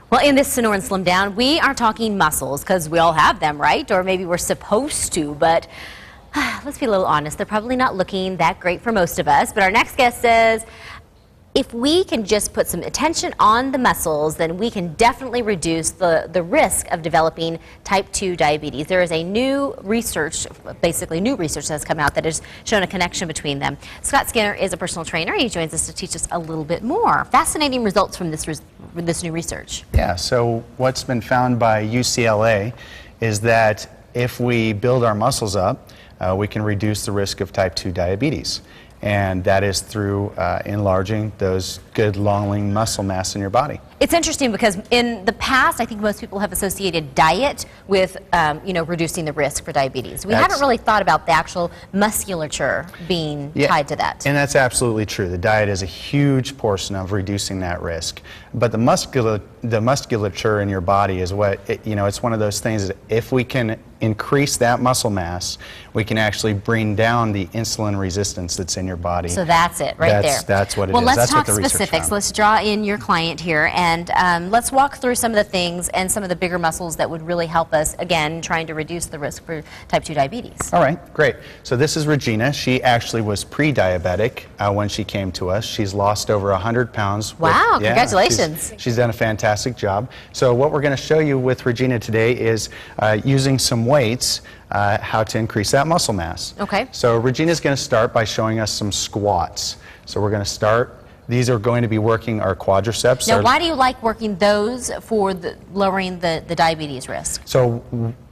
Well, in this Sonoran Slim Down, we are talking muscles because we all have them, right? Or maybe we're supposed to, but let's be a little honest. They're probably not looking that great for most of us. But our next guest says, if we can just put some attention on the muscles, then we can definitely reduce the risk of developing type 2 diabetes. There is a new research, basically new research that's come out that has shown a connection between them. Scott Skinner is a personal trainer. He joins us to teach us a little bit more. Fascinating results from this new research. Yeah, so what's been found by UCLA is that if we build our muscles up, we can reduce the risk of type 2 diabetes. And that is through enlarging those good long lean muscle mass in your body. It's interesting because in the past, I think most people have associated diet with, reducing the risk for diabetes. We haven't really thought about the actual musculature being tied to that. And that's absolutely true. The diet is a huge portion of reducing that risk. But the musculature in your body is what, it's one of those things that if we can increase that muscle mass, we can actually bring down the insulin resistance that's in your body. So that's it right there. That's what it is. Well, let's that's talk what the specifics. found. Let's draw in your client here and let's walk through some of the things and some of the bigger muscles that would really help us, again, trying to reduce the risk for type 2 diabetes. All right, great. So this is Regina. She actually was pre-diabetic when she came to us. She's lost over 100 pounds. Wow, congratulations. She's done a fantastic job. So what we're going to show you with Regina today is using some weights, how to increase that muscle mass. Okay. So Regina's going to start by showing us some squats. So we're going to start. These are going to be working our quadriceps. Now, why do you like working those for lowering the diabetes risk? So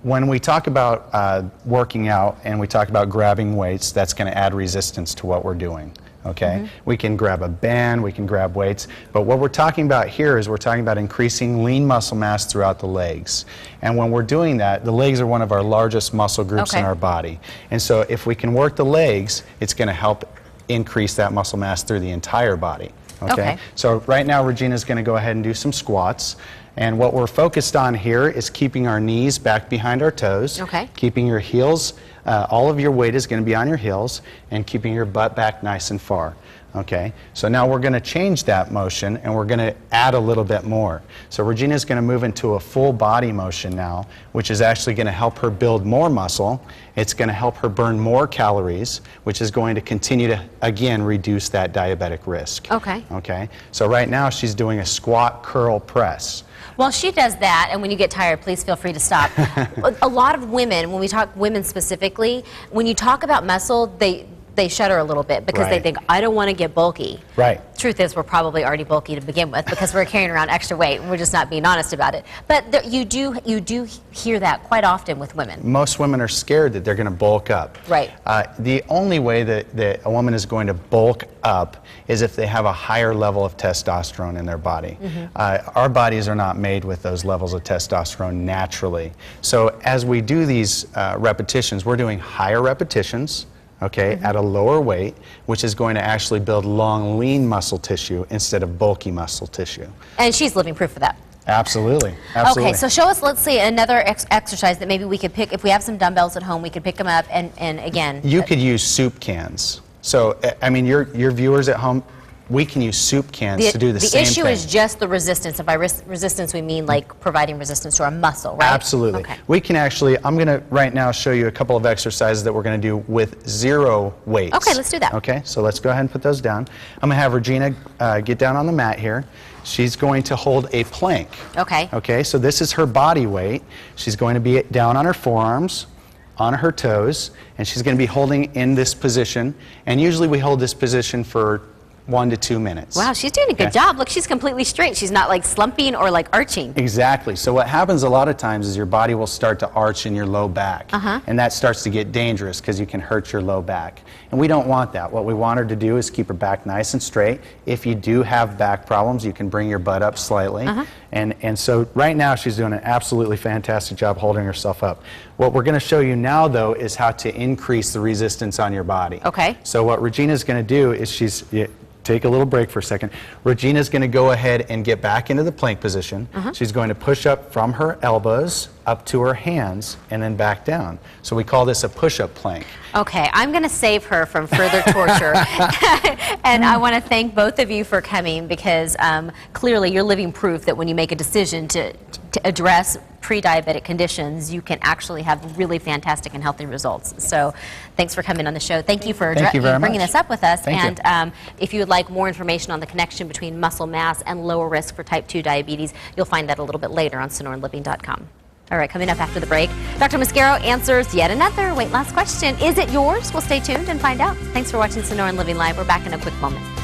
when we talk about working out and we talk about grabbing weights, that's going to add resistance to what we're doing. Okay? We can grab a band, we can grab weights, but what we're talking about here is we're talking about increasing lean muscle mass throughout the legs. And when we're doing that, the legs are one of our largest muscle groups in our body. And so if we can work the legs, it's going to help increase that muscle mass through the entire body. Okay? So right now Regina's going to go ahead and do some squats. And what we're focused on here is keeping our knees back behind our toes, keeping your heels, all of your weight is going to be on your heels, and keeping your butt back nice and far. Okay, so now we're going to change that motion and we're going to add a little bit more. So Regina's going to move into a full body motion now, which is actually going to help her build more muscle. It's going to help her burn more calories, which is going to continue to, again, reduce that diabetic risk. Okay, so right now she's doing a squat curl press. Well, she does that, and when you get tired, please feel free to stop. A lot of women, when we talk women specifically, when you talk about muscle, they shudder a little bit because they think, I don't want to get bulky. Truth is, we're probably already bulky to begin with because we're carrying around extra weight and we're just not being honest about it. But you do hear that quite often with women. Most women are scared that they're going to bulk up. The only way that a woman is going to bulk up is if they have a higher level of testosterone in their body. Our bodies are not made with those levels of testosterone naturally. So as we do these repetitions, we're doing higher repetitions, at a lower weight, which is going to actually build long, lean muscle tissue instead of bulky muscle tissue. And she's living proof of that. Absolutely. Okay, so show us, let's see, another exercise that maybe we could pick. If we have some dumbbells at home, we could pick them up and again. You could use soup cans. So, I mean, your viewers at home, we can use soup cans to do the same thing. The issue is just the resistance, and by resistance we mean like providing resistance to our muscle, right? Absolutely. We can actually, I'm going to right now show you a couple of exercises that we're going to do with zero weights. Okay, let's do that. Okay, so let's go ahead and put those down. I'm going to have Regina get down on the mat here. She's going to hold a plank. Okay, so this is her body weight. She's going to be down on her forearms, on her toes, and she's going to be holding in this position. And usually we hold this position for 1 to 2 minutes. Wow, she's doing a good job. Look, she's completely straight. She's not like slumping or like arching. Exactly. So what happens a lot of times is your body will start to arch in your low back. And that starts to get dangerous because you can hurt your low back. And we don't want that. What we want her to do is keep her back nice and straight. If you do have back problems, you can bring your butt up slightly. And so right now she's doing an absolutely fantastic job holding herself up. What we're going to show you now, though, is how to increase the resistance on your body. So what Regina's going to do is she's take a little break for a second. Regina's going to go ahead and get back into the plank position. She's going to push up from her elbows up to her hands and then back down. So we call this a push-up plank. Okay, I'm going to save her from further torture. And I want to thank both of you for coming because clearly you're living proof that when you make a decision to address pre-diabetic conditions, you can actually have really fantastic and healthy results. So thanks for coming on the show. Thank you for bringing this up with us. Thank and if you would like more information on the connection between muscle mass and lower risk for type 2 diabetes, you'll find that a little bit later on SonoranLiving.com. All right, coming up after the break, Dr. Mascaro answers yet another weight loss question. Is it yours? We'll stay tuned and find out. Thanks for watching Sonoran Living Live. We're back in a quick moment.